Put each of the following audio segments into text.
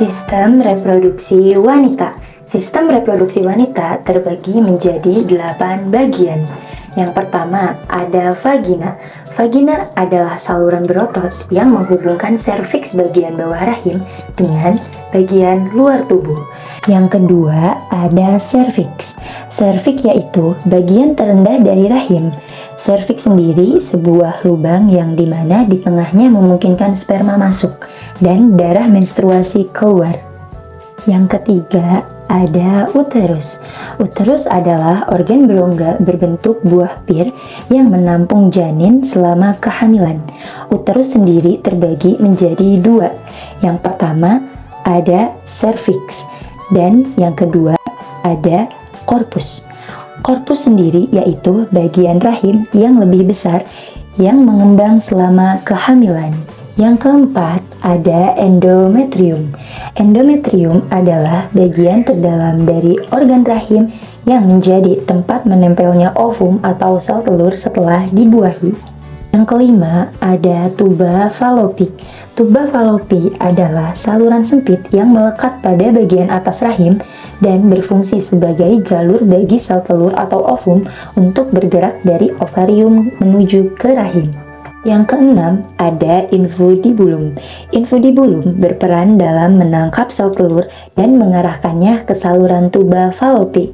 Sistem reproduksi wanita. Sistem reproduksi wanita terbagi menjadi 8 bagian. Yang pertama ada vagina. Vagina adalah saluran berotot yang menghubungkan serviks bagian bawah rahim dengan bagian luar tubuh. Yang kedua ada serviks. Serviks yaitu bagian terendah dari rahim. Serviks sendiri sebuah lubang yang dimana di tengahnya memungkinkan sperma masuk dan darah menstruasi keluar. Yang ketiga ada uterus. Uterus adalah organ berongga berbentuk buah pir yang menampung janin selama kehamilan. Uterus sendiri terbagi menjadi 2. Yang pertama ada serviks dan yang kedua ada korpus. Korpus sendiri yaitu bagian rahim yang lebih besar yang mengembang selama kehamilan. Yang keempat ada endometrium. Endometrium adalah bagian terdalam dari organ rahim yang menjadi tempat menempelnya ovum atau sel telur setelah dibuahi. Yang kelima ada tuba falopi. Tuba falopi adalah saluran sempit yang melekat pada bagian atas rahim dan berfungsi sebagai jalur bagi sel telur atau ovum untuk bergerak dari ovarium menuju ke rahim. Yang keenam ada infundibulum. Infundibulum berperan dalam menangkap sel telur dan mengarahkannya ke saluran tuba falopi.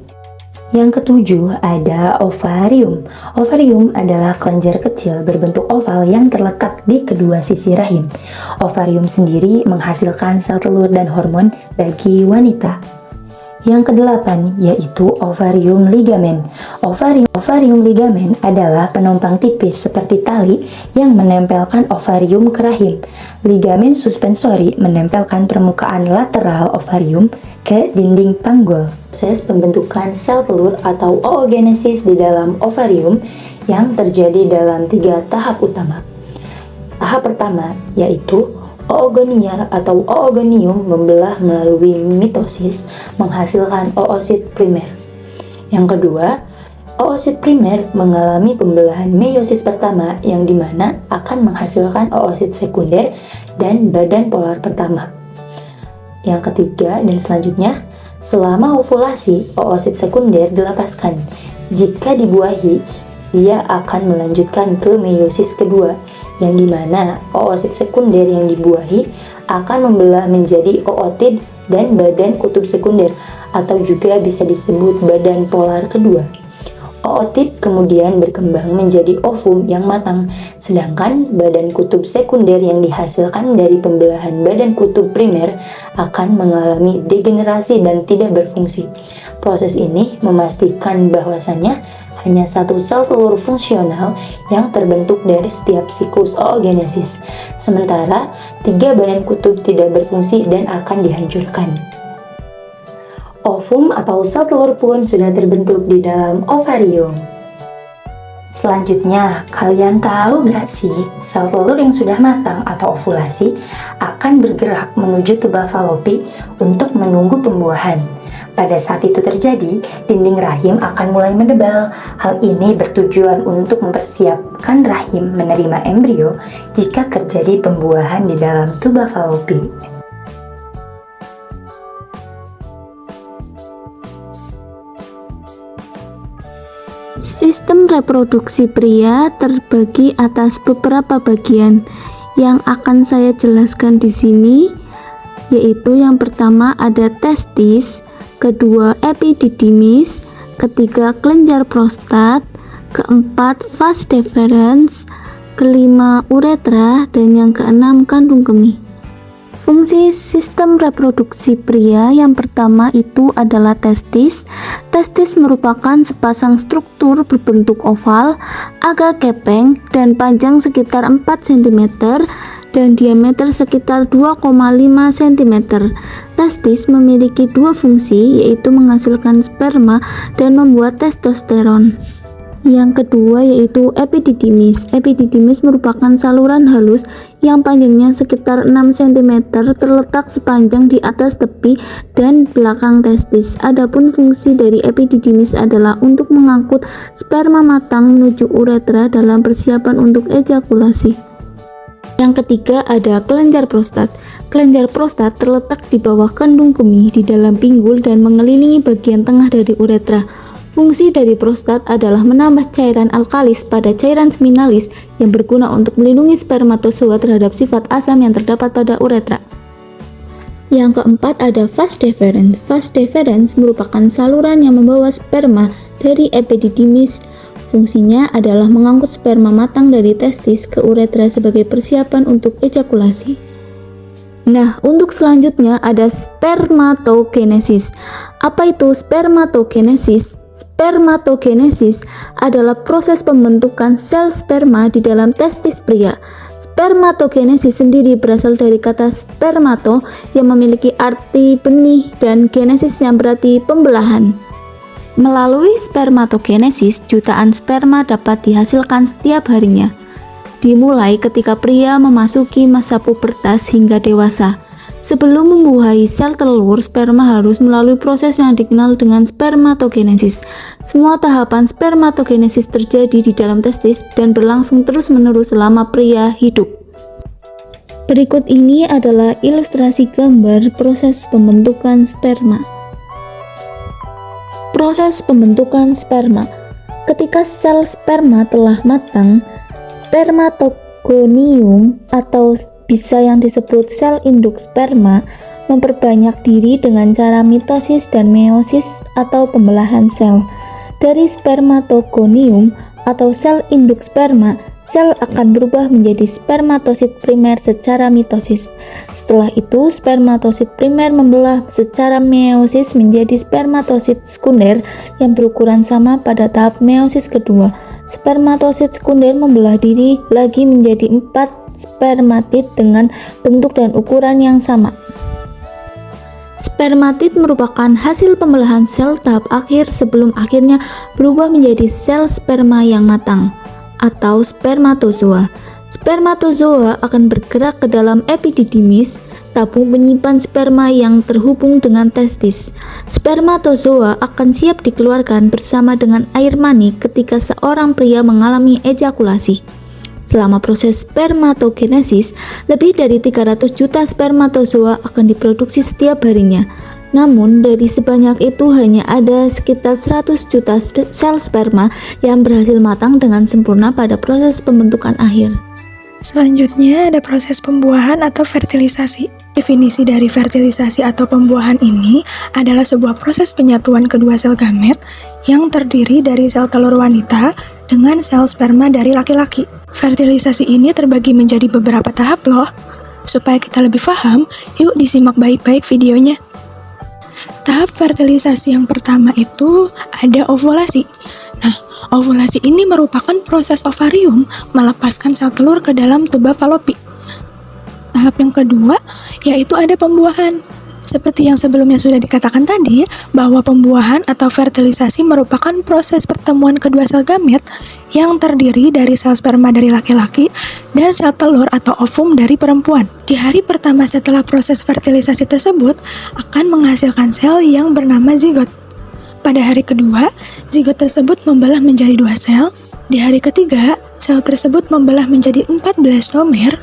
Yang ketujuh ada ovarium. Ovarium adalah kelenjar kecil berbentuk oval yang terletak di kedua sisi rahim. Ovarium sendiri menghasilkan sel telur dan hormon bagi wanita. Yang kedelapan yaitu ovarium ligamen. Ovarium ligamen adalah penopang tipis seperti tali yang menempelkan ovarium ke rahim. Ligamen suspensori menempelkan permukaan lateral ovarium ke dinding panggul. Proses pembentukan sel telur atau oogenesis di dalam ovarium yang terjadi dalam 3 tahap utama. Tahap pertama yaitu oogonia atau oogonium membelah melalui mitosis menghasilkan oosit primer. Yang kedua, oosit primer mengalami pembelahan meiosis pertama yang dimana akan menghasilkan oosit sekunder dan badan polar pertama. Yang ketiga dan selanjutnya, selama ovulasi oosit sekunder dilepaskan. Jika dibuahi, dia akan melanjutkan ke meiosis kedua, yang dimana oosit sekunder yang dibuahi akan membelah menjadi ootid dan badan kutub sekunder, atau juga bisa disebut badan polar kedua. Ootid kemudian berkembang menjadi ovum yang matang, sedangkan badan kutub sekunder yang dihasilkan dari pembelahan badan kutub primer akan mengalami degenerasi dan tidak berfungsi. Proses ini memastikan bahwasannya hanya satu sel telur fungsional yang terbentuk dari setiap siklus oogenesis, sementara 3 badan kutub tidak berfungsi dan akan dihancurkan. Ovum atau sel telur pun sudah terbentuk di dalam ovarium. Selanjutnya, kalian tahu nggak sih, sel telur yang sudah matang atau ovulasi akan bergerak menuju tuba falopi untuk menunggu pembuahan. Pada saat itu terjadi, dinding rahim akan mulai mendebal. Hal ini bertujuan untuk mempersiapkan rahim menerima embrio jika terjadi pembuahan di dalam tuba falopi. Sistem reproduksi pria terbagi atas beberapa bagian yang akan saya jelaskan di sini, yaitu yang pertama ada testis, kedua epididymis, ketiga kelenjar prostat, keempat vas deferens, kelima uretra, dan yang keenam kandung kemih. Fungsi sistem reproduksi pria yang pertama itu adalah testis. Testis merupakan sepasang struktur berbentuk oval, agak gepeng, dan panjang sekitar 4 cm dan diameter sekitar 2,5 cm. Testis memiliki 2 fungsi, yaitu menghasilkan sperma dan membuat testosteron. Yang kedua yaitu epididymis. Epididymis merupakan saluran halus yang panjangnya sekitar 6 cm terletak sepanjang di atas tepi dan belakang testis. Adapun fungsi dari epididymis adalah untuk mengangkut sperma matang menuju uretra dalam persiapan untuk ejakulasi. Yang ketiga ada kelenjar prostat. Kelenjar prostat terletak di bawah kandung kemih di dalam pinggul dan mengelilingi bagian tengah dari uretra. Fungsi dari prostat adalah menambah cairan alkalis pada cairan seminalis yang berguna untuk melindungi spermatozoa terhadap sifat asam yang terdapat pada uretra. Yang keempat ada vas deferens. Vas deferens merupakan saluran yang membawa sperma dari epididymis. Fungsinya adalah mengangkut sperma matang dari testis ke uretra sebagai persiapan untuk ejakulasi. Nah, untuk selanjutnya ada spermatogenesis. Apa itu spermatogenesis? Spermatogenesis adalah proses pembentukan sel sperma di dalam testis pria. Spermatogenesis sendiri berasal dari kata spermato yang memiliki arti benih dan genesis yang berarti pembelahan. Melalui spermatogenesis, jutaan sperma dapat dihasilkan setiap harinya. Dimulai ketika pria memasuki masa pubertas hingga dewasa. Sebelum membuahi sel telur, sperma harus melalui proses yang dikenal dengan spermatogenesis. Semua tahapan spermatogenesis terjadi di dalam testis dan berlangsung terus-menerus selama pria hidup. Berikut ini adalah ilustrasi gambar proses pembentukan sperma. Proses pembentukan sperma. Ketika sel sperma telah matang, spermatogonium atau bisa yang disebut sel induk sperma memperbanyak diri dengan cara mitosis dan meiosis atau pembelahan sel. Dari spermatogonium atau sel induk sperma, sel akan berubah menjadi spermatosit primer secara mitosis. Setelah itu, spermatosit primer membelah secara meiosis menjadi spermatosit sekunder yang berukuran sama pada tahap meiosis kedua. Spermatosit sekunder membelah diri lagi menjadi 4 spermatid dengan bentuk dan ukuran yang sama. Spermatid merupakan hasil pembelahan sel tahap akhir sebelum akhirnya berubah menjadi sel sperma yang matang atau spermatozoa. Spermatozoa akan bergerak ke dalam epididymis, tabung penyimpan sperma yang terhubung dengan testis. Spermatozoa akan siap dikeluarkan bersama dengan air mani ketika seorang pria mengalami ejakulasi. Selama proses spermatogenesis, lebih dari 300 juta spermatozoa akan diproduksi setiap harinya. Namun, dari sebanyak itu hanya ada sekitar 100 juta sel sperma yang berhasil matang dengan sempurna pada proses pembentukan akhir. Selanjutnya ada proses pembuahan atau fertilisasi. Definisi dari fertilisasi atau pembuahan ini adalah sebuah proses penyatuan kedua sel gamet yang terdiri dari sel telur wanita dengan sel sperma dari laki-laki. Fertilisasi ini terbagi menjadi beberapa tahap loh. Supaya kita lebih paham, yuk disimak baik-baik videonya. Tahap fertilisasi yang pertama itu ada ovulasi. Nah, ovulasi ini merupakan proses ovarium melepaskan sel telur ke dalam tuba falopi. Tahap yang kedua yaitu ada pembuahan. Seperti yang sebelumnya sudah dikatakan tadi, bahwa pembuahan atau fertilisasi merupakan proses pertemuan kedua sel gamet yang terdiri dari sel sperma dari laki-laki dan sel telur atau ovum dari perempuan. Di hari pertama setelah proses fertilisasi tersebut akan menghasilkan sel yang bernama zigot. Pada hari kedua, zigot tersebut membelah menjadi 2 sel. Di hari ketiga, sel tersebut membelah menjadi 14 stomer.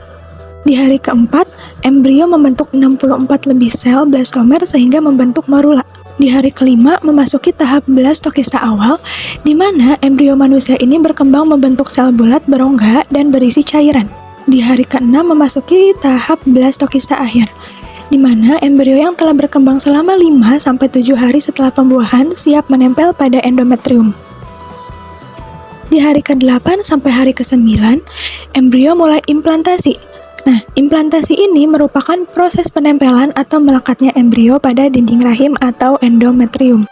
Di hari keempat, embrio membentuk 64 lebih sel blastomer sehingga membentuk morula. Di hari kelima, memasuki tahap blastokista awal, di mana embrio manusia ini berkembang membentuk sel bulat berongga dan berisi cairan. Di hari keenam, memasuki tahap blastokista akhir, di mana embrio yang telah berkembang selama 5-7 hari setelah pembuahan siap menempel pada endometrium. Di hari ke-8 sampai hari ke-9, embrio mulai implantasi. Nah, implantasi ini merupakan proses penempelan atau melekatnya embrio pada dinding rahim atau endometrium.